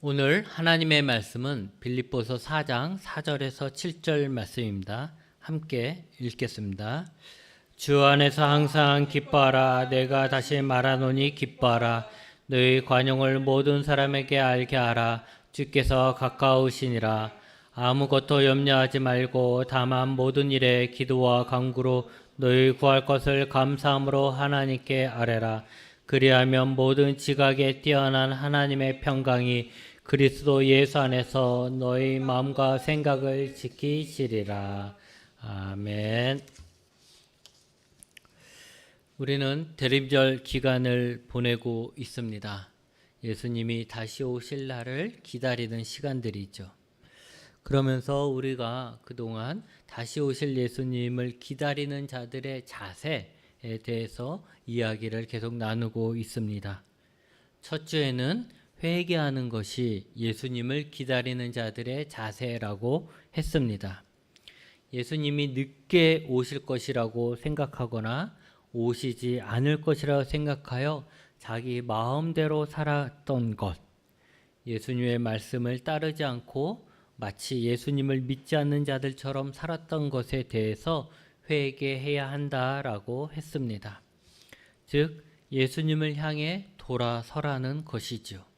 오늘 하나님의 말씀은 빌립보서 4장 4절에서 7절 말씀입니다. 함께 읽겠습니다. 주 안에서 항상 기뻐하라. 내가 다시 말하노니 기뻐하라. 너희 관용을 모든 사람에게 알게 하라. 주께서 가까우시니라. 아무것도 염려하지 말고 다만 모든 일에 기도와 간구로 너희 구할 것을 감사함으로 하나님께 아뢰라. 그리하면 모든 지각에 뛰어난 하나님의 평강이 그리스도 예수 안에서 너희 마음과 생각을 지키시리라. 아멘. 우리는 대림절 기간을 보내고 있습니다. 예수님이 다시 오실 날을 기다리는 시간들이죠. 그러면서 우리가 그동안 다시 오실 예수님을 기다리는 자들의 자세에 대해서 이야기를 계속 나누고 있습니다. 첫 주에는 회개하는 것이 예수님을 기다리는 자들의 자세라고 했습니다. 예수님이 늦게 오실 것이라고 생각하거나 오시지 않을 것이라고 생각하여 자기 마음대로 살았던 것, 예수님의 말씀을 따르지 않고 마치 예수님을 믿지 않는 자들처럼 살았던 것에 대해서 회개해야 한다라고 했습니다. 즉 예수님을 향해 돌아서라는 것이죠.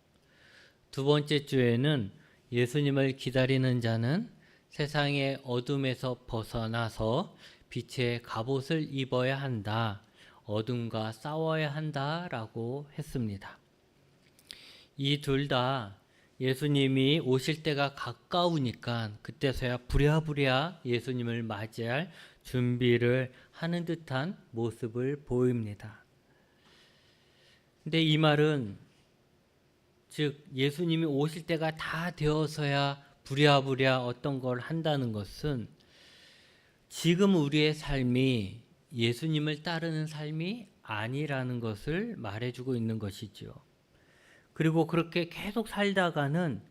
두 번째 주에는 예수님을 기다리는 자는 세상의 어둠에서 벗어나서 빛의 갑옷을 입어야 한다. 어둠과 싸워야 한다라고 했습니다. 이 둘 다 예수님이 오실 때가 가까우니까 그때서야 부랴부랴 예수님을 맞이할 준비를 하는 듯한 모습을 보입니다. 근데 이 말은 즉 예수님이 오실 때가 다 되어서야 부랴부랴 어떤 걸 한다는 것은 지금 우리의 삶이 예수님을 따르는 삶이 아니라는 것을 말해주고 있는 것이죠. 그리고 그렇게 계속 살다가는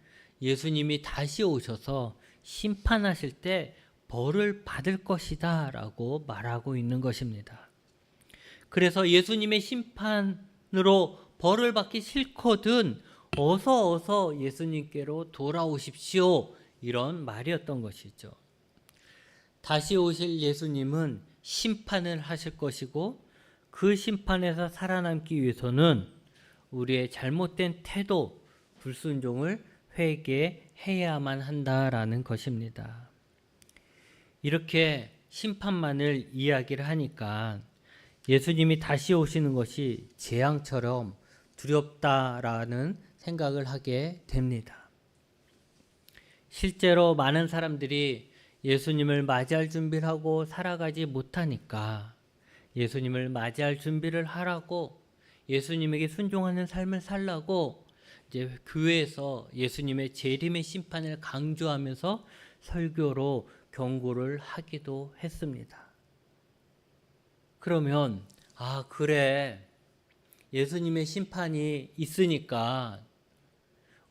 예수님이 다시 오셔서 심판하실 때 벌을 받을 것이다 라고 말하고 있는 것입니다. 그래서 예수님의 심판으로 벌을 받기 싫거든 어서 예수님께로 돌아오십시오. 이런 말이었던 것이죠. 다시 오실 예수님은 심판을 하실 것이고 그 심판에서 살아남기 위해서는 우리의 잘못된 태도, 불순종을 회개해야만 한다라는 것입니다. 이렇게 심판만을 이야기를 하니까 예수님이 다시 오시는 것이 재앙처럼 두렵다라는 생각을 하게 됩니다. 실제로 많은 사람들이 예수님을 맞이할 준비를 하고 살아가지 못하니까 예수님을 맞이할 준비를 하라고 예수님에게 순종하는 삶을 살라고 이제 교회에서 예수님의 재림의 심판을 강조하면서 설교로 경고를 하기도 했습니다. 그러면 그래 예수님의 심판이 있으니까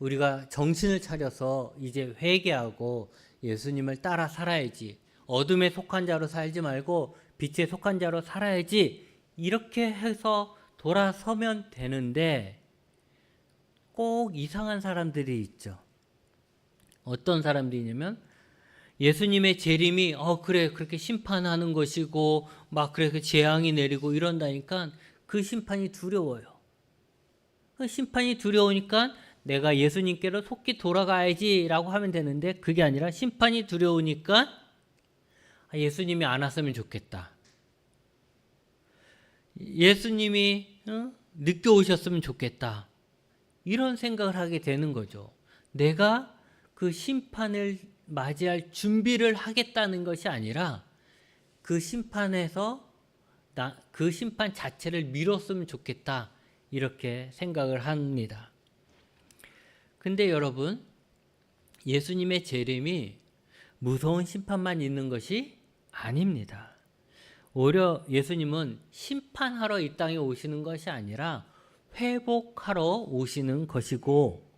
우리가 정신을 차려서 이제 회개하고 예수님을 따라 살아야지. 어둠에 속한 자로 살지 말고 빛에 속한 자로 살아야지. 이렇게 해서 돌아서면 되는데 꼭 이상한 사람들이 있죠. 어떤 사람들이냐면 예수님의 재림이 그래 그렇게 심판하는 것이고 막 그래 재앙이 내리고 이런다니까 그 심판이 두려워요. 그 심판이 두려우니까 내가 예수님께로 속히 돌아가야지라고 하면 되는데 그게 아니라 심판이 두려우니까 예수님이 안 왔으면 좋겠다. 예수님이 늦게 오셨으면 좋겠다. 이런 생각을 하게 되는 거죠. 내가 그 심판을 맞이할 준비를 하겠다는 것이 아니라 그 심판에서 그 심판 자체를 미뤘으면 좋겠다. 이렇게 생각을 합니다. 근데 여러분, 예수님의 재림이 무서운 심판만 있는 것이 아닙니다. 오히려 예수님은 심판하러 이 땅에 오시는 것이 아니라 회복하러 오시는 것이고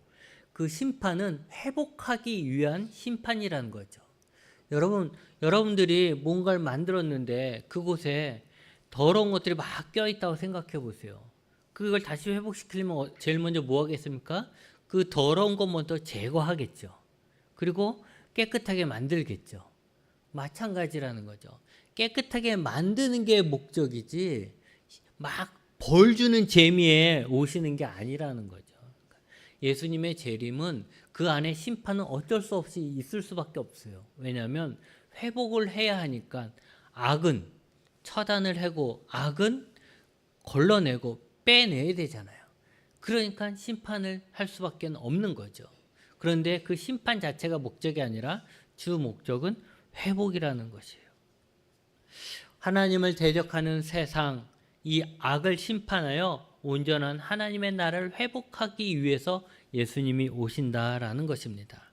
그 심판은 회복하기 위한 심판이라는 거죠. 여러분들이 뭔가를 만들었는데 그곳에 더러운 것들이 막 껴있다고 생각해 보세요. 그걸 다시 회복시키려면 제일 먼저 뭐 하겠습니까? 그 더러운 것 먼저 제거하겠죠. 그리고 깨끗하게 만들겠죠. 마찬가지라는 거죠. 깨끗하게 만드는 게 목적이지 막 벌 주는 재미에 오시는 게 아니라는 거죠. 예수님의 재림은 그 안에 심판은 어쩔 수 없이 있을 수밖에 없어요. 왜냐하면 회복을 해야 하니까 악은 처단을 하고 악은 걸러내고 빼내야 되잖아요. 그러니까 심판을 할 수밖에 없는 거죠. 그런데 그 심판 자체가 목적이 아니라 주 목적은 회복이라는 것이에요. 하나님을 대적하는 세상, 이 악을 심판하여 온전한 하나님의 나라를 회복하기 위해서 예수님이 오신다라는 것입니다.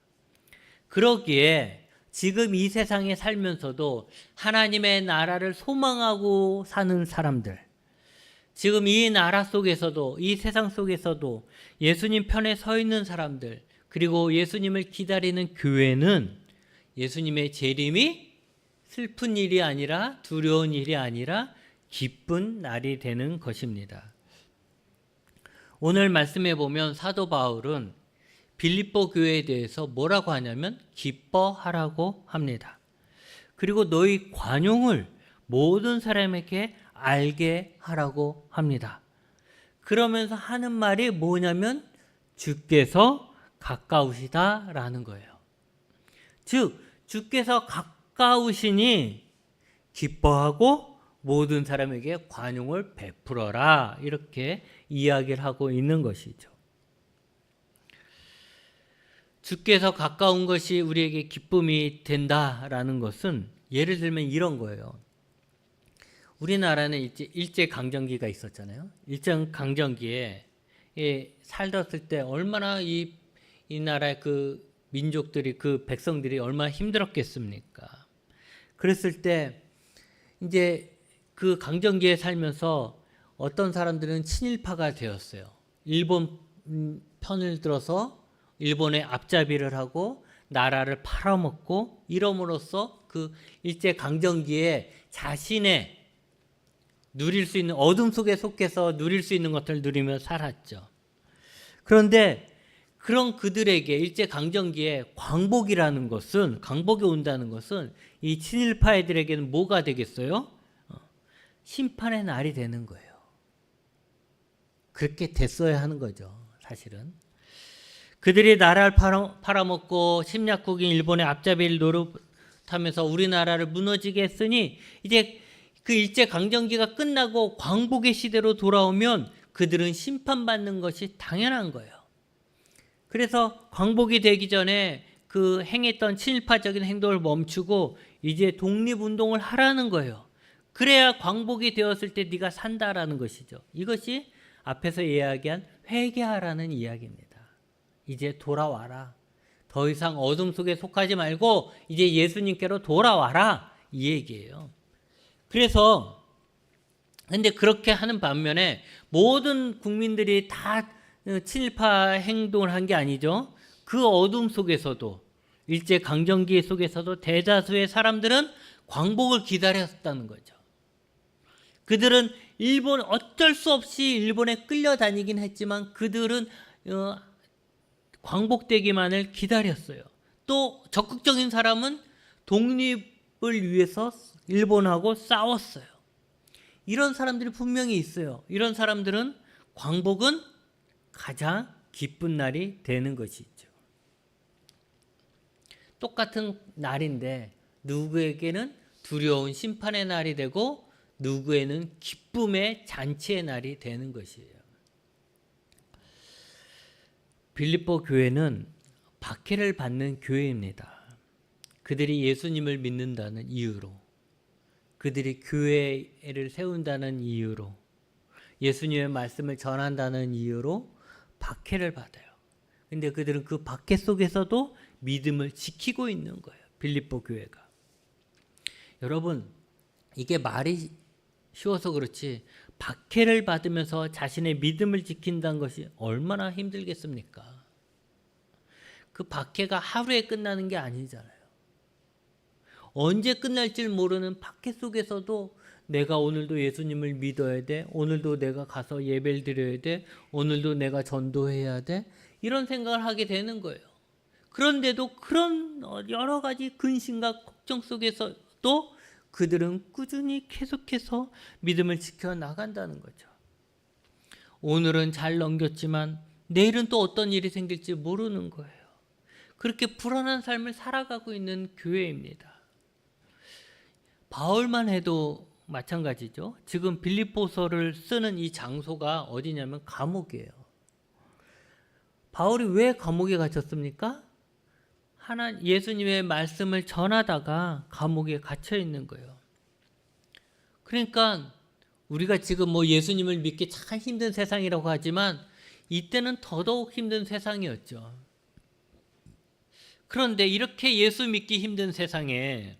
그러기에 지금 이 세상에 살면서도 하나님의 나라를 소망하고 사는 사람들, 지금 이 나라 속에서도, 이 세상 속에서도 예수님 편에 서 있는 사람들, 그리고 예수님을 기다리는 교회는 예수님의 재림이 슬픈 일이 아니라, 두려운 일이 아니라 기쁜 날이 되는 것입니다. 오늘 말씀해 보면 사도 바울은 빌립보 교회에 대해서 뭐라고 하냐면 기뻐하라고 합니다. 그리고 너희 관용을 모든 사람에게 알게 하라고 합니다. 그러면서 하는 말이 뭐냐면 주께서 가까우시다라는 거예요. 즉 주께서 가까우시니 기뻐하고 모든 사람에게 관용을 베풀어라, 이렇게 이야기를 하고 있는 것이죠. 주께서 가까운 것이 우리에게 기쁨이 된다라는 것은 예를 들면 이런 거예요. 우리나라는 일제강점기가 있었잖아요. 일제강점기에 살았을 때 얼마나 이 나라의 그 민족들이, 그 백성들이 얼마나 힘들었겠습니까? 그랬을 때 이제 그 강점기에 살면서 어떤 사람들은 친일파가 되었어요. 일본 편을 들어서 일본의 앞잡이를 하고 나라를 팔아먹고 이럼으로써 그 일제강점기에 자신의 누릴 수 있는, 어둠 속에 속해서 누릴 수 있는 것들을 누리며 살았죠. 그런데 그런 그들에게 일제강점기에 광복이라는 것은, 광복이 온다는 것은 이 친일파애들에게는 뭐가 되겠어요? 심판의 날이 되는 거예요. 그렇게 됐어야 하는 거죠, 사실은. 그들이 나라를 팔아먹고 침략국인 일본의 앞잡이를 노릇하면서 우리나라를 무너지게 했으니 이제 그 일제강점기가 끝나고 광복의 시대로 돌아오면 그들은 심판받는 것이 당연한 거예요. 그래서 광복이 되기 전에 그 행했던 친일파적인 행동을 멈추고 이제 독립운동을 하라는 거예요. 그래야 광복이 되었을 때 네가 산다라는 것이죠. 이것이 앞에서 이야기한 회개하라는 이야기입니다. 이제 돌아와라. 더 이상 어둠 속에 속하지 말고 이제 예수님께로 돌아와라, 이 얘기예요. 그래서 근데 그렇게 하는 반면에 모든 국민들이 다 친일파 행동을 한 게 아니죠. 그 어둠 속에서도, 일제강점기 속에서도 대다수의 사람들은 광복을 기다렸다는 거죠. 그들은 어쩔 수 없이 일본에 끌려다니긴 했지만 그들은 광복되기만을 기다렸어요. 또 적극적인 사람은 독립을 위해서 일본하고 싸웠어요. 이런 사람들이 분명히 있어요. 이런 사람들은 광복은 가장 기쁜 날이 되는 것이죠. 똑같은 날인데 누구에게는 두려운 심판의 날이 되고 누구에는 기쁨의 잔치의 날이 되는 것이에요. 빌립보 교회는 박해를 받는 교회입니다. 그들이 예수님을 믿는다는 이유로, 그들이 교회를 세운다는 이유로, 예수님의 말씀을 전한다는 이유로 박해를 받아요. 근데 그들은 그 박해 속에서도 믿음을 지키고 있는 거예요. 빌립보 교회가. 여러분, 이게 말이 쉬워서 그렇지 박해를 받으면서 자신의 믿음을 지킨다는 것이 얼마나 힘들겠습니까? 그 박해가 하루에 끝나는 게 아니잖아요. 언제 끝날지 모르는 박해 속에서도 내가 오늘도 예수님을 믿어야 돼. 오늘도 내가 가서 예배를 드려야 돼. 오늘도 내가 전도해야 돼. 이런 생각을 하게 되는 거예요. 그런데도 그런 여러 가지 근심과 걱정 속에서도 그들은 꾸준히 계속해서 믿음을 지켜나간다는 거죠. 오늘은 잘 넘겼지만 내일은 또 어떤 일이 생길지 모르는 거예요. 그렇게 불안한 삶을 살아가고 있는 교회입니다. 바울만 해도 마찬가지죠. 지금 빌립보서를 쓰는 이 장소가 어디냐면 감옥이에요. 바울이 왜 감옥에 갇혔습니까? 예수님의 말씀을 전하다가 감옥에 갇혀 있는 거예요. 그러니까 우리가 지금 뭐 예수님을 믿기 참 힘든 세상이라고 하지만 이때는 더더욱 힘든 세상이었죠. 그런데 이렇게 예수 믿기 힘든 세상에,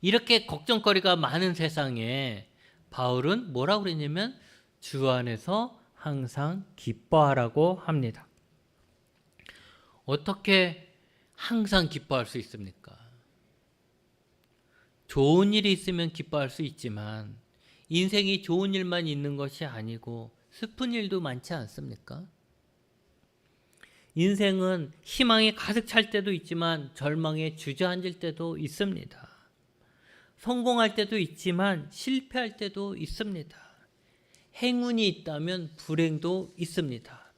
이렇게 걱정거리가 많은 세상에 바울은 뭐라고 그랬냐면 주 안에서 항상 기뻐하라고 합니다. 어떻게 항상 기뻐할 수 있습니까? 좋은 일이 있으면 기뻐할 수 있지만 인생이 좋은 일만 있는 것이 아니고 슬픈 일도 많지 않습니까? 인생은 희망이 가득 찰 때도 있지만 절망에 주저앉을 때도 있습니다. 성공할 때도 있지만 실패할 때도 있습니다. 행운이 있다면 불행도 있습니다.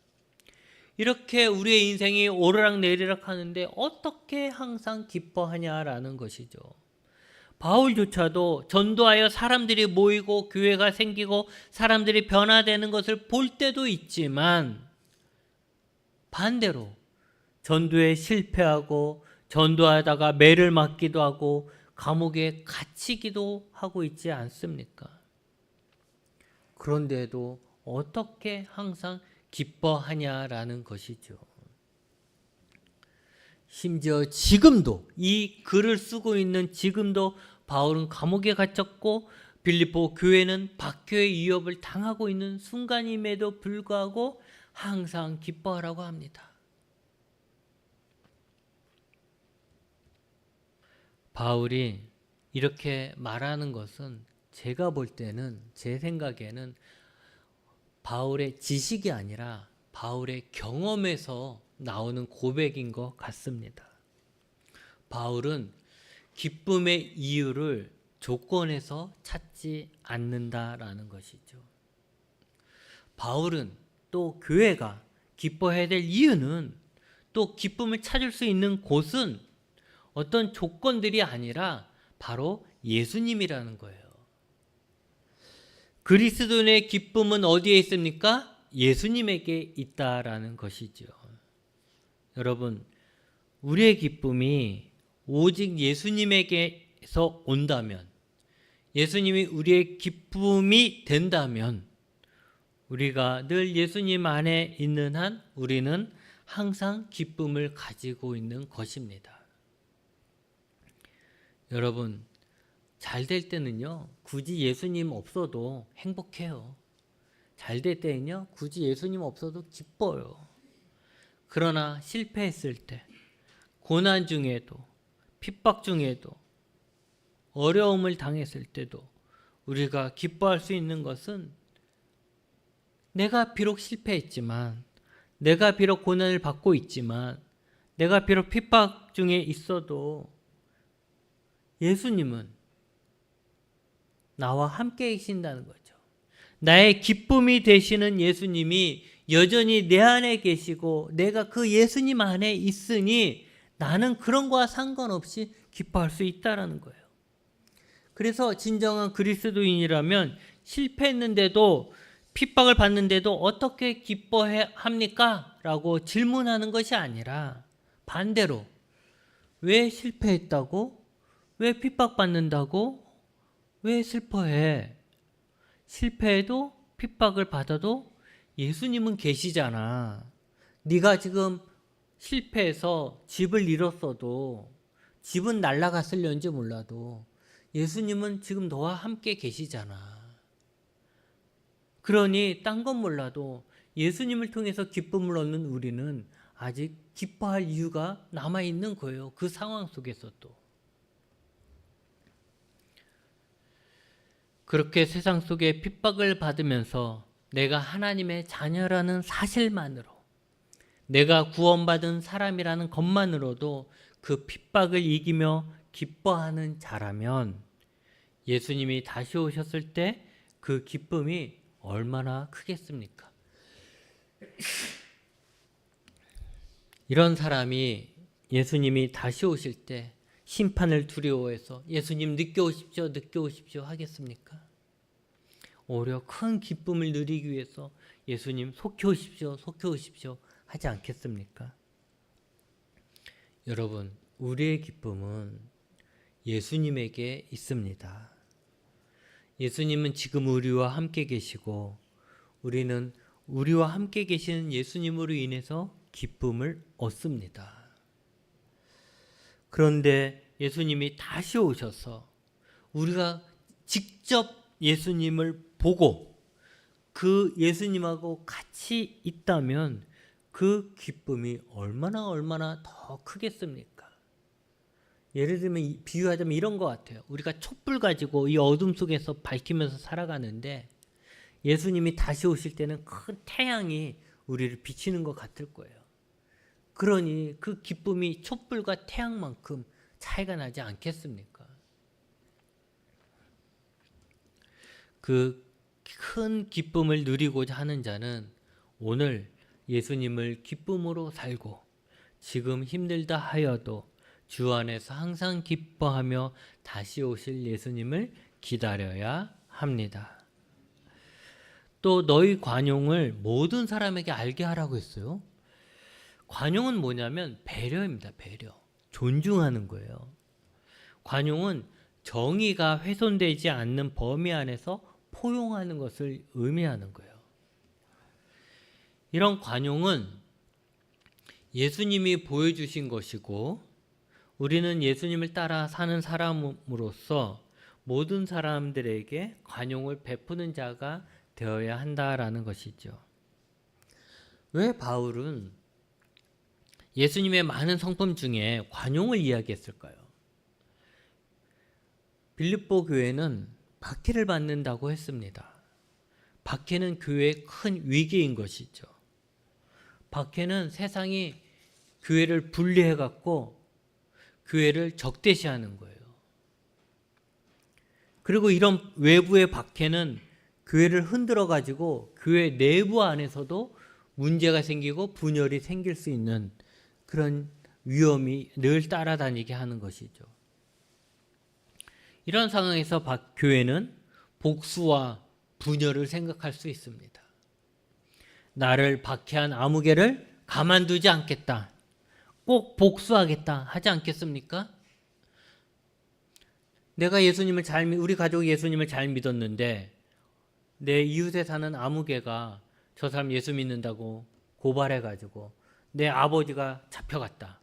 이렇게 우리의 인생이 오르락내리락 하는데 어떻게 항상 기뻐하냐라는 것이죠. 바울조차도 전도하여 사람들이 모이고 교회가 생기고 사람들이 변화되는 것을 볼 때도 있지만 반대로 전도에 실패하고 전도하다가 매를 맞기도 하고 감옥에 갇히기도 하고 있지 않습니까? 그런데도 어떻게 항상 기뻐하냐라는 것이죠. 심지어 지금도 이 글을 쓰고 있는 지금도 바울은 감옥에 갇혔고 빌립보 교회는 박해의 위협을 당하고 있는 순간임에도 불구하고 항상 기뻐하라고 합니다. 바울이 이렇게 말하는 것은 제가 볼 때는, 제 생각에는 바울의 지식이 아니라 바울의 경험에서 나오는 고백인 것 같습니다. 바울은 기쁨의 이유를 조건에서 찾지 않는다라는 것이죠. 바울은 또 교회가 기뻐해야 될 이유는, 또 기쁨을 찾을 수 있는 곳은 어떤 조건들이 아니라 바로 예수님이라는 거예요. 그리스도인의 기쁨은 어디에 있습니까? 예수님에게 있다라는 것이죠. 여러분, 우리의 기쁨이 오직 예수님에게서 온다면, 예수님이 우리의 기쁨이 된다면 우리가 늘 예수님 안에 있는 한 우리는 항상 기쁨을 가지고 있는 것입니다. 여러분, 잘 될 때는요, 굳이 예수님 없어도 행복해요. 잘 될 때는요, 굳이 예수님 없어도 기뻐요. 그러나 실패했을 때, 고난 중에도, 핍박 중에도, 어려움을 당했을 때도 우리가 기뻐할 수 있는 것은 내가 비록 실패했지만, 내가 비록 고난을 받고 있지만, 내가 비록 핍박 중에 있어도 예수님은 나와 함께 계신다는 거죠. 나의 기쁨이 되시는 예수님이 여전히 내 안에 계시고 내가 그 예수님 안에 있으니 나는 그런 거와 상관없이 기뻐할 수 있다는 거예요. 그래서 진정한 그리스도인이라면 실패했는데도, 핍박을 받는데도 어떻게 기뻐합니까? 라고 질문하는 것이 아니라 반대로, 왜 실패했다고? 왜 핍박받는다고? 왜 슬퍼해? 실패해도 핍박을 받아도 예수님은 계시잖아. 네가 지금 실패해서 집을 잃었어도, 집은 날아갔을런지 몰라도 예수님은 지금 너와 함께 계시잖아. 그러니 딴 건 몰라도 예수님을 통해서 기쁨을 얻는 우리는 아직 기뻐할 이유가 남아있는 거예요. 그 상황 속에서도. 그렇게 세상 속에 핍박을 받으면서 내가 하나님의 자녀라는 사실만으로, 내가 구원받은 사람이라는 것만으로도 그 핍박을 이기며 기뻐하는 자라면 예수님이 다시 오셨을 때 그 기쁨이 얼마나 크겠습니까? 이런 사람이 예수님이 다시 오실 때 심판을 두려워해서 예수님 늦게 오십시오, 늦게 오십시오 하겠습니까? 오히려 큰 기쁨을 누리기 위해서 예수님 속히 오십시오, 속히 오십시오 하지 않겠습니까? 여러분, 우리의 기쁨은 예수님에게 있습니다. 예수님은 지금 우리와 함께 계시고 우리는 우리와 함께 계시는 예수님으로 인해서 기쁨을 얻습니다. 그런데 예수님이 다시 오셔서 우리가 직접 예수님을 보고 그 예수님하고 같이 있다면 그 기쁨이 얼마나 더 크겠습니까? 예를 들면 비유하자면 이런 것 같아요. 우리가 촛불 가지고 이 어둠 속에서 밝히면서 살아가는데 예수님이 다시 오실 때는 큰 태양이 우리를 비치는 것 같을 거예요. 그러니 그 기쁨이 촛불과 태양만큼 차이가 나지 않겠습니까? 그 큰 기쁨을 누리고자 하는 자는 오늘 예수님을 기쁨으로 살고 지금 힘들다 하여도 주 안에서 항상 기뻐하며 다시 오실 예수님을 기다려야 합니다. 또 너희 관용을 모든 사람에게 알게 하라고 했어요. 관용은 뭐냐면 배려입니다. 배려. 존중하는 거예요. 관용은 정의가 훼손되지 않는 범위 안에서 포용하는 것을 의미하는 거예요. 이런 관용은 예수님이 보여주신 것이고 우리는 예수님을 따라 사는 사람으로서 모든 사람들에게 관용을 베푸는 자가 되어야 한다라는 것이죠. 왜 바울은 예수님의 많은 성품 중에 관용을 이야기했을까요? 빌립보 교회는 박해를 받는다고 했습니다. 박해는 교회의 큰 위기인 것이죠. 박해는 세상이 교회를 분리해갖고 교회를 적대시하는 거예요. 그리고 이런 외부의 박해는 교회를 흔들어가지고 교회 내부 안에서도 문제가 생기고 분열이 생길 수 있는 그런 위험이 늘 따라다니게 하는 것이죠. 이런 상황에서 교회는 복수와 분열을 생각할 수 있습니다. 나를 박해한 아무개를 가만두지 않겠다. 꼭 복수하겠다 하지 않겠습니까? 내가 우리 가족이 예수님을 잘 믿었는데 내 이웃에 사는 아무개가 저 사람 예수 믿는다고 고발해가지고 내 아버지가 잡혀갔다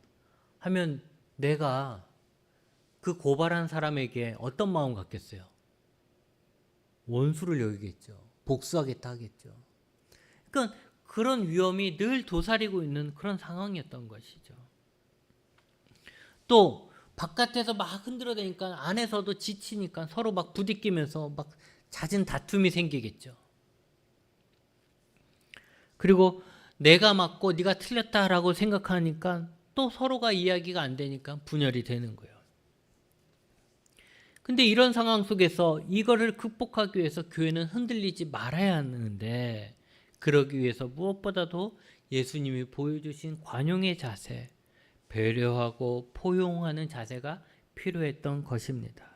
하면 내가 그 고발한 사람에게 어떤 마음 갖겠어요? 원수를 여기겠죠. 복수하겠다 하겠죠. 그러니까 그런 위험이 늘 도사리고 있는 그런 상황이었던 것이죠. 또 바깥에서 막 흔들어대니까 안에서도 지치니까 서로 막 부딪히면서 막 잦은 다툼이 생기겠죠. 그리고 내가 맞고 네가 틀렸다라고 생각하니까 또 서로가 이야기가 안 되니까 분열이 되는 거예요. 근데 이런 상황 속에서 이거를 극복하기 위해서 교회는 흔들리지 말아야 하는데 그러기 위해서 무엇보다도 예수님이 보여주신 관용의 자세, 배려하고 포용하는 자세가 필요했던 것입니다.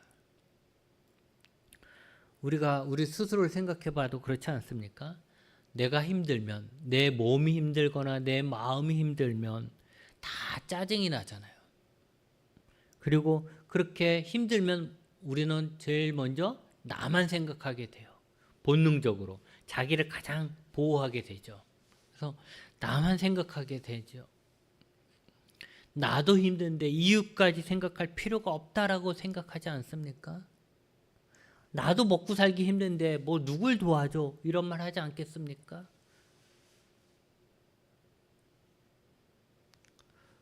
우리가 우리 스스로를 생각해 봐도 그렇지 않습니까? 내가 힘들면, 내 몸이 힘들거나 내 마음이 힘들면 다 짜증이 나잖아요. 그리고 그렇게 힘들면 우리는 제일 먼저 나만 생각하게 돼요. 본능적으로 자기를 가장 보호하게 되죠. 그래서 나만 생각하게 되죠. 나도 힘든데 이웃까지 생각할 필요가 없다라고 생각하지 않습니까? 나도 먹고 살기 힘든데 뭐 누굴 도와줘 이런 말 하지 않겠습니까?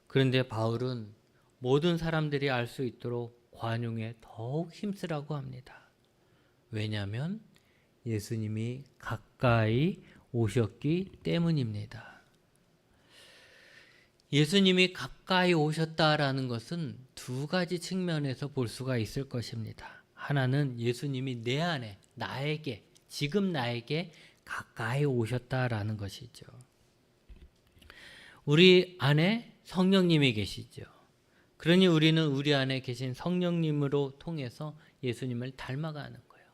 그런데 바울은 모든 사람들이 알 수 있도록 관용에 더욱 힘쓰라고 합니다. 왜냐하면 예수님이 가까이 오셨기 때문입니다. 예수님이 가까이 오셨다라는 것은 두 가지 측면에서 볼 수가 있을 것입니다. 하나는 예수님이 내 안에, 나에게, 지금 나에게 가까이 오셨다라는 것이죠. 우리 안에 성령님이 계시죠. 그러니 우리는 우리 안에 계신 성령님으로 통해서 예수님을 닮아가는 거예요.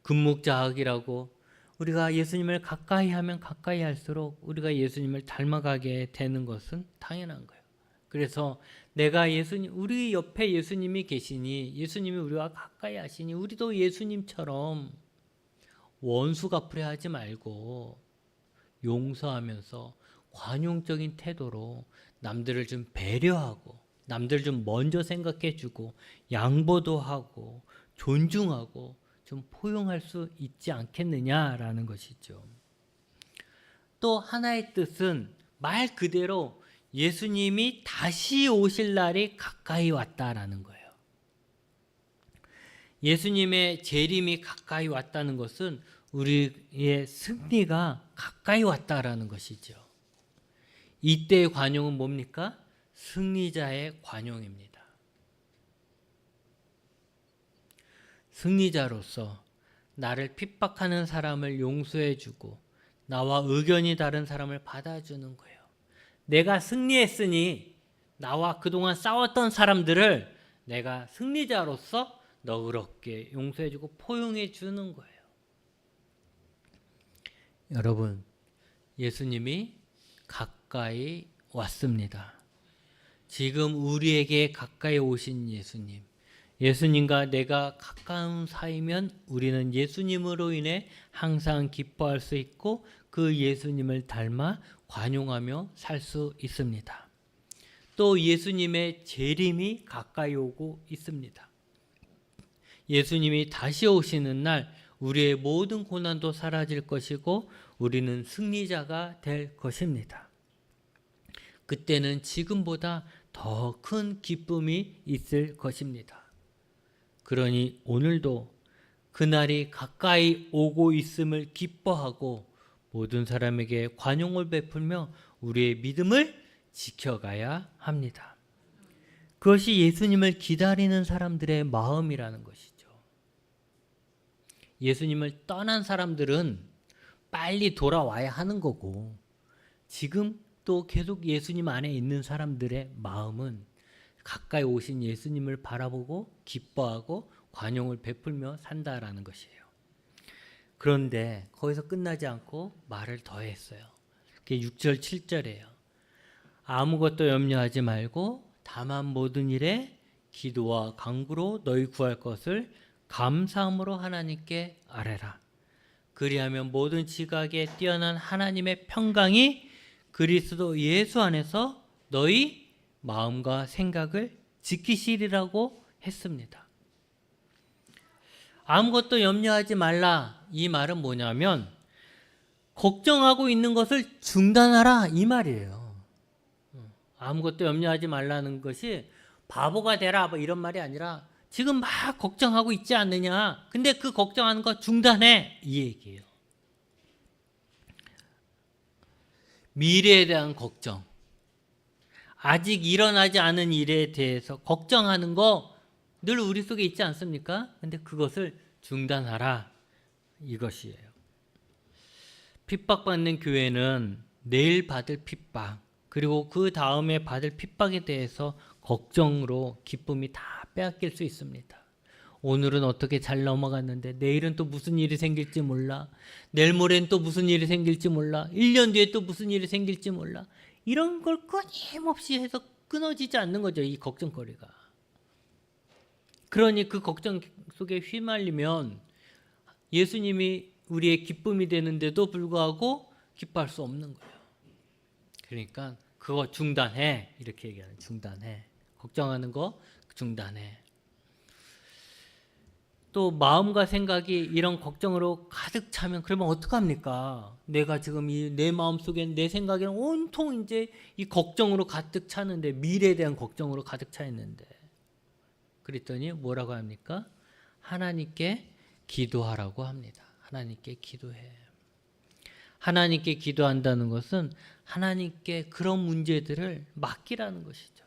금묵자학이라고 우리가 예수님을 가까이 하면 가까이 할수록 우리가 예수님을 닮아가게 되는 것은 당연한 거예요. 그래서 내가 우리 옆에 예수님이 계시니, 예수님이 우리와 가까이 하시니 우리도 예수님처럼 원수 갚으려 하지 말고 용서하면서 관용적인 태도로 남들을 좀 배려하고, 남들 좀 먼저 생각해 주고, 양보도 하고, 존중하고 좀 포용할 수 있지 않겠느냐라는 것이죠. 또 하나의 뜻은 말 그대로 예수님이 다시 오실 날이 가까이 왔다라는 거예요. 예수님의 재림이 가까이 왔다는 것은 우리의 승리가 가까이 왔다라는 것이죠. 이때의 관용은 뭡니까? 승리자의 관용입니다. 승리자로서 나를 핍박하는 사람을 용서해주고 나와 의견이 다른 사람을 받아주는 거예요. 내가 승리했으니 나와 그동안 싸웠던 사람들을 내가 승리자로서 너그럽게 용서해주고 포용해주는 거예요. 여러분, 예수님이 가까이 왔습니다. 지금 우리에게 가까이 오신 예수님, 예수님과 내가 가까운 사이면 우리는 예수님으로 인해 항상 기뻐할 수 있고 그 예수님을 닮아 관용하며 살 수 있습니다. 또 예수님의 재림이 가까이 오고 있습니다. 예수님이 다시 오시는 날 우리의 모든 고난도 사라질 것이고 우리는 승리자가 될 것입니다. 그때는 지금보다 더 큰 기쁨이 있을 것입니다. 그러니 오늘도 그날이 가까이 오고 있음을 기뻐하고 모든 사람에게 관용을 베풀며 우리의 믿음을 지켜가야 합니다. 그것이 예수님을 기다리는 사람들의 마음이라는 것이죠. 예수님을 떠난 사람들은 빨리 돌아와야 하는 거고, 지금 또 계속 예수님 안에 있는 사람들의 마음은 가까이 오신 예수님을 바라보고 기뻐하고 관용을 베풀며 산다라는 것이에요. 그런데 거기서 끝나지 않고 말을 더했어요. 그게 6절 7절이에요. 아무것도 염려하지 말고 다만 모든 일에 기도와 간구로 너희 구할 것을 감사함으로 하나님께 아뢰라. 그리하면 모든 지각에 뛰어난 하나님의 평강이 그리스도 예수 안에서 너희 마음과 생각을 지키시리라고 했습니다. 아무것도 염려하지 말라, 이 말은 뭐냐면 걱정하고 있는 것을 중단하라, 이 말이에요. 아무것도 염려하지 말라는 것이 바보가 되라 뭐 이런 말이 아니라 지금 막 걱정하고 있지 않느냐, 근데 그 걱정하는 거 중단해, 이 얘기예요. 미래에 대한 걱정, 아직 일어나지 않은 일에 대해서 걱정하는 거 늘 우리 속에 있지 않습니까? 근데 그것을 중단하라, 이것이에요. 핍박받는 교회는 내일 받을 핍박, 그리고 그 다음에 받을 핍박에 대해서 걱정으로 기쁨이 다 빼앗길 수 있습니다. 오늘은 어떻게 잘 넘어갔는데 내일은 또 무슨 일이 생길지 몰라, 내일 모레는 또 무슨 일이 생길지 몰라, 1년 뒤에 또 무슨 일이 생길지 몰라, 이런 걸 끊임없이 해서 끊어지지 않는 거죠, 이 걱정거리가. 그러니 그 걱정 속에 휘말리면 예수님이 우리의 기쁨이 되는데도 불구하고 기뻐할 수 없는 거예요. 그러니까 그거 중단해, 이렇게 얘기하는, 중단해. 걱정하는 거 중단해. 또 마음과 생각이 이런 걱정으로 가득 차면 그러면 어떡합니까? 내가 지금 내 마음속에, 내 생각에는 온통 이제 이 걱정으로 가득 차는데, 미래에 대한 걱정으로 가득 차 있는데, 그랬더니 뭐라고 합니까? 하나님께 기도하라고 합니다. 하나님께 기도해. 하나님께 기도한다는 것은 하나님께 그런 문제들을 맡기라는 것이죠.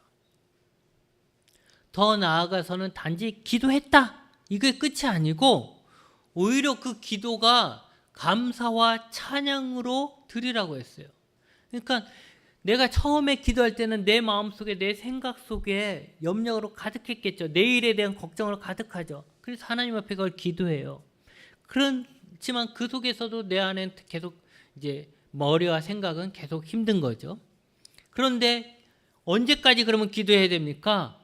더 나아가서는 단지 기도했다, 이게 끝이 아니고 오히려 그 기도가 감사와 찬양으로 드리라고 했어요. 그러니까 내가 처음에 기도할 때는 내 마음속에, 내 생각 속에 염려로 가득했겠죠. 내일에 대한 걱정으로 가득하죠. 그래서 하나님 앞에 그걸 기도해요. 그렇지만 그 속에서도 내 안에 계속 이제 머리와 생각은 계속 힘든 거죠. 그런데 언제까지 그러면 기도해야 됩니까?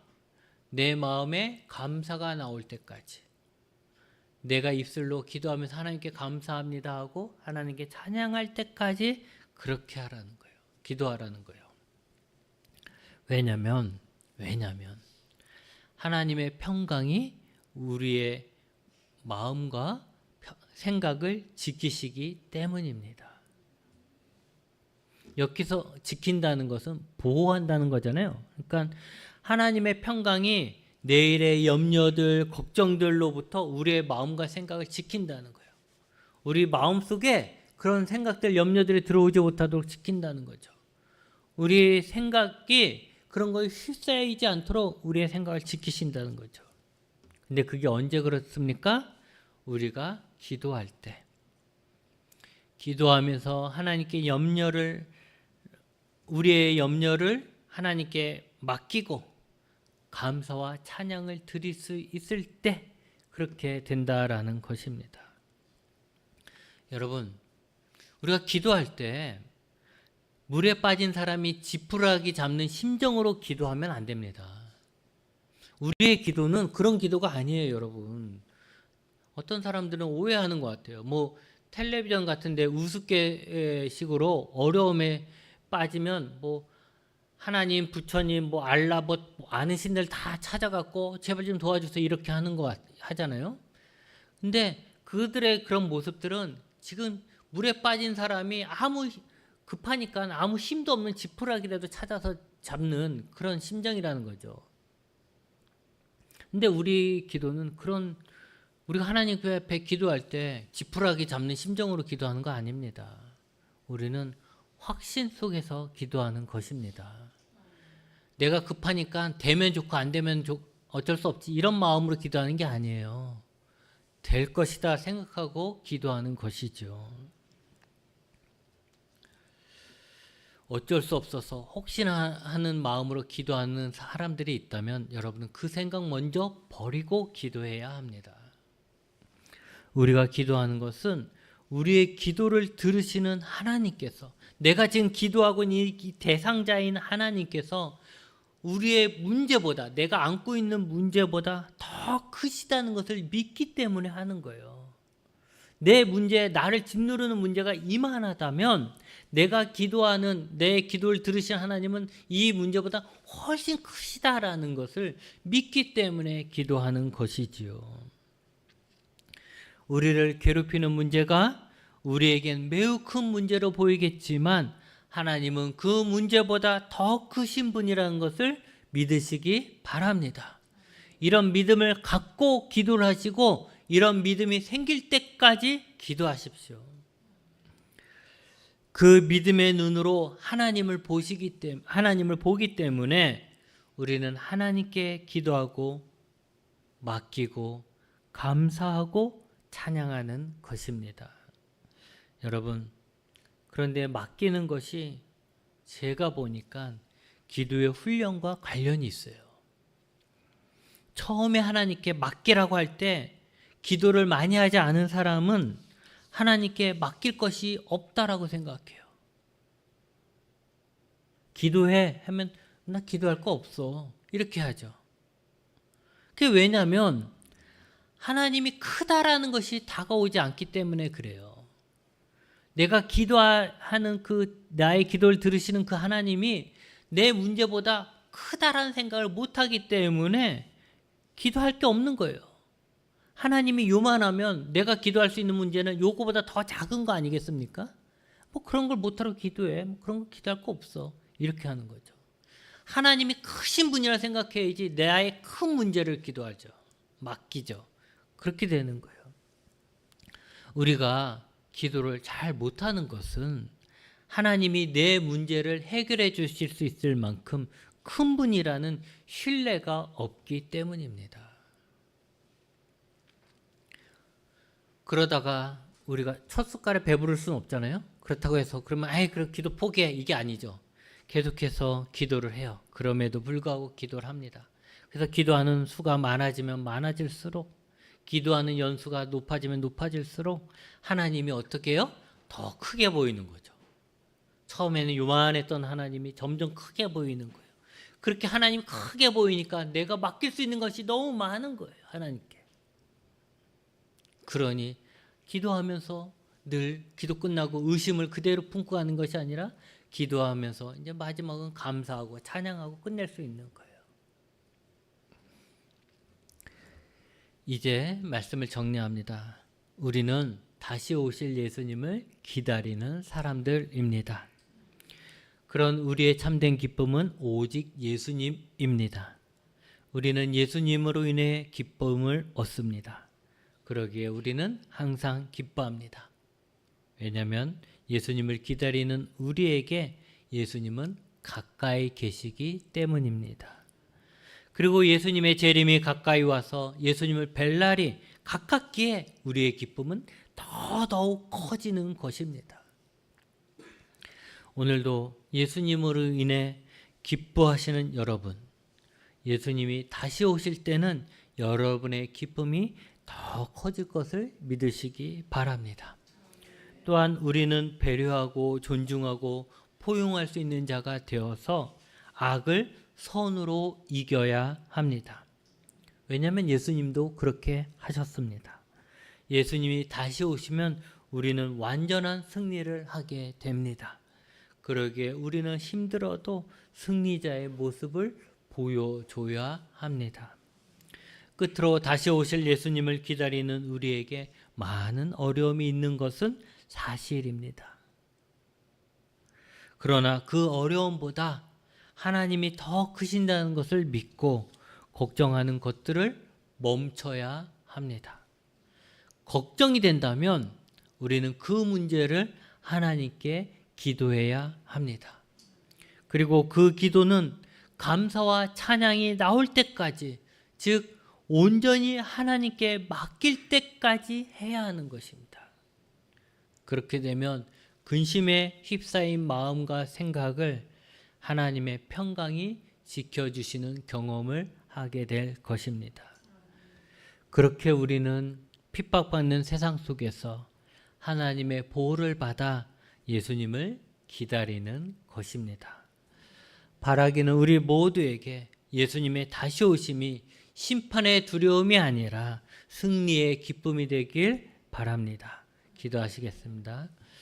내 마음에 감사가 나올 때까지. 내가 입술로 기도하면서 하나님께 감사합니다 하고 하나님께 찬양할 때까지 그렇게 하라는 거예요. 기도하라는 거예요. 왜냐면 하나님의 평강이 우리의 마음과 생각을 지키시기 때문입니다. 여기서 지킨다는 것은 보호한다는 거잖아요. 그러니까 하나님의 평강이 내일의 염려들, 걱정들로부터 우리의 마음과 생각을 지킨다는 거예요. 우리 마음속에 그런 생각들, 염려들이 들어오지 못하도록 지킨다는 거죠. 우리 생각이 그런 거에 휩싸이지 않도록 우리의 생각을 지키신다는 거죠. 근데 그게 언제 그렇습니까? 우리가 기도할 때. 기도하면서 하나님께 우리의 염려를 하나님께 맡기고 감사와 찬양을 드릴 수 있을 때 그렇게 된다라는 것입니다. 여러분, 우리가 기도할 때 물에 빠진 사람이 지푸라기 잡는 심정으로 기도하면 안 됩니다. 우리의 기도는 그런 기도가 아니에요, 여러분. 어떤 사람들은 오해하는 것 같아요. 뭐 텔레비전 같은데 우스갯식으로 어려움에 빠지면 뭐 하나님, 부처님, 뭐 알라, 뭐 아는 신들 다 찾아갖고 제발 좀 도와주세요 이렇게 하는 거 하잖아요. 근데 그들의 그런 모습들은 지금 물에 빠진 사람이 급하니까 아무 힘도 없는 지푸라기라도 찾아서 잡는 그런 심정이라는 거죠. 근데 우리 기도는 우리가 하나님 그 앞에 기도할 때 지푸라기 잡는 심정으로 기도하는 거 아닙니다. 우리는 확신 속에서 기도하는 것입니다. 내가 급하니까 되면 좋고 안 되면 어쩔 수 없지 이런 마음으로 기도하는 게 아니에요. 될 것이다 생각하고 기도하는 것이죠. 어쩔 수 없어서 혹시나 하는 마음으로 기도하는 사람들이 있다면 여러분은 그 생각 먼저 버리고 기도해야 합니다. 우리가 기도하는 것은 우리의 기도를 들으시는 하나님께서, 내가 지금 기도하고 있는 이 대상자인 하나님께서 우리의 문제보다, 내가 안고 있는 문제보다 더 크시다는 것을 믿기 때문에 하는 거예요. 내 문제, 나를 짓누르는 문제가 이만하다면 내가 기도하는, 내 기도를 들으신 하나님은 이 문제보다 훨씬 크시다라는 것을 믿기 때문에 기도하는 것이지요. 우리를 괴롭히는 문제가 우리에겐 매우 큰 문제로 보이겠지만 하나님은 그 문제보다 더 크신 분이라는 것을 믿으시기 바랍니다. 이런 믿음을 갖고 기도를 하시고 이런 믿음이 생길 때까지 기도하십시오. 그 믿음의 눈으로 하나님을 보기 때문에 우리는 하나님께 기도하고 맡기고 감사하고 찬양하는 것입니다. 여러분, 그런데 맡기는 것이 제가 보니까 기도의 훈련과 관련이 있어요. 처음에 하나님께 맡기라고 할 때 기도를 많이 하지 않은 사람은 하나님께 맡길 것이 없다라고 생각해요. 기도해 하면 나 기도할 거 없어 이렇게 하죠. 그게 왜냐하면 하나님이 크다라는 것이 다가오지 않기 때문에 그래요. 내가 기도하는 나의 기도를 들으시는 그 하나님이 내 문제보다 크다라는 생각을 못하기 때문에 기도할 게 없는 거예요. 하나님이 요만하면 내가 기도할 수 있는 문제는 요거보다 더 작은 거 아니겠습니까? 뭐 그런 걸 못하러 기도해. 뭐 그런 거 기도할 거 없어. 이렇게 하는 거죠. 하나님이 크신 분이라 생각해야지 나의 큰 문제를 기도하죠. 맡기죠. 그렇게 되는 거예요. 우리가 기도를 잘 못하는 것은 하나님이 내 문제를 해결해 주실 수 있을 만큼 큰 분이라는 신뢰가 없기 때문입니다. 그러다가 우리가 첫 숟갈에 배부를 수는 없잖아요. 그렇다고 해서 그러면 그럼 기도 포기해, 이게 아니죠. 계속해서 기도를 해요. 그럼에도 불구하고 기도를 합니다. 그래서 기도하는 수가 많아지면 많아질수록, 기도하는 연수가 높아지면 높아질수록 하나님이 어떻게 해요? 더 크게 보이는 거죠. 처음에는 요만했던 하나님이 점점 크게 보이는 거예요. 그렇게 하나님이 크게 보이니까 내가 맡길 수 있는 것이 너무 많은 거예요, 하나님께. 그러니 기도하면서 늘 기도 끝나고 의심을 그대로 품고 가는 것이 아니라 기도하면서 이제 마지막은 감사하고 찬양하고 끝낼 수 있는 거예요. 이제 말씀을 정리합니다. 우리는 다시 오실 예수님을 기다리는 사람들입니다. 그런 우리의 참된 기쁨은 오직 예수님입니다. 우리는 예수님으로 인해 기쁨을 얻습니다. 그러기에 우리는 항상 기뻐합니다. 왜냐하면 예수님을 기다리는 우리에게 예수님은 가까이 계시기 때문입니다. 그리고 예수님의 재림이 가까이 와서 예수님을 뵐 날이 가깝기에 우리의 기쁨은 더더욱 커지는 것입니다. 오늘도 예수님으로 인해 기뻐하시는 여러분, 예수님이 다시 오실 때는 여러분의 기쁨이 더 커질 것을 믿으시기 바랍니다. 또한 우리는 배려하고 존중하고 포용할 수 있는 자가 되어서 악을 선으로 이겨야 합니다. 왜냐하면 예수님도 그렇게 하셨습니다. 예수님이 다시 오시면 우리는 완전한 승리를 하게 됩니다. 그러기에 우리는 힘들어도 승리자의 모습을 보여줘야 합니다. 끝으로 다시 오실 예수님을 기다리는 우리에게 많은 어려움이 있는 것은 사실입니다. 그러나 그 어려움보다 하나님이 더 크신다는 것을 믿고 걱정하는 것들을 멈춰야 합니다. 걱정이 된다면 우리는 그 문제를 하나님께 기도해야 합니다. 그리고 그 기도는 감사와 찬양이 나올 때까지, 즉 온전히 하나님께 맡길 때까지 해야 하는 것입니다. 그렇게 되면 근심에 휩싸인 마음과 생각을 하나님의 평강이 지켜주시는 경험을 하게 될 것입니다. 그렇게 우리는 핍박받는 세상 속에서 하나님의 보호를 받아 예수님을 기다리는 것입니다. 바라기는 우리 모두에게 예수님의 다시 오심이 심판의 두려움이 아니라 승리의 기쁨이 되길 바랍니다. 기도하시겠습니다.